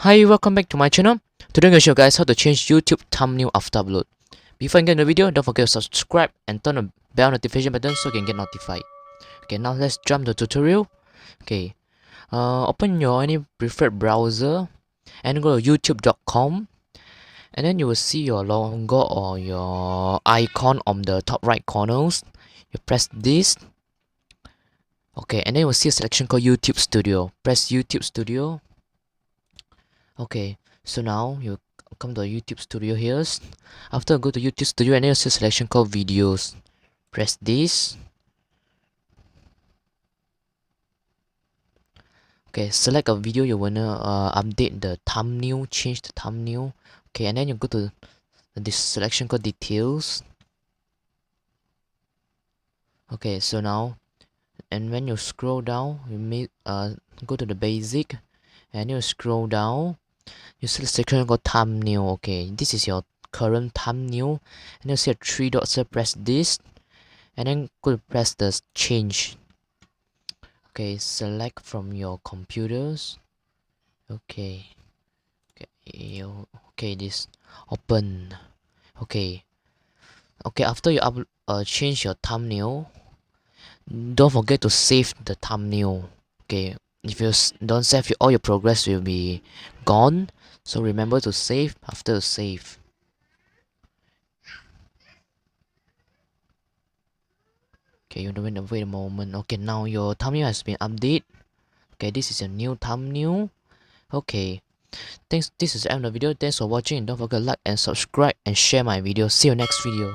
Hi, welcome back to my channel. Today I'm going to show you guys how to change YouTube thumbnail after upload. Before I get into the video, don't forget to subscribe and turn the bell notification button so you can get notified. Okay, now let's jump to tutorial. Okay, open your any preferred browser and go to youtube.com, and then you will see your logo or your icon on the top right corners. You press this. Okay, and then you will see a selection called YouTube Studio. Press YouTube Studio. Okay, so now you come to YouTube Studio here. After go to YouTube Studio and then you see a selection called videos. Press this. Okay, select a video you wanna update the thumbnail, change the thumbnail. Okay, and then you go to this selection called details. Okay, so now and when you scroll down, you may go to the basic and you scroll down. You see the section called thumbnail. Okay, this is your current thumbnail, and you see a three dots here. Press this, and then go to press the change. Okay, select from your computers. Okay, okay, this open. Okay, after you change your thumbnail, don't forget to save the thumbnail. Okay, if you don't save, all your progress will be gone. So remember to save after save. Okay, you don't wait a moment. Okay, now your thumbnail has been updated. Okay, this is your new thumbnail. Okay, thanks. This is the end of the video. Thanks for watching. And don't forget to like and subscribe and share my video. See you next video.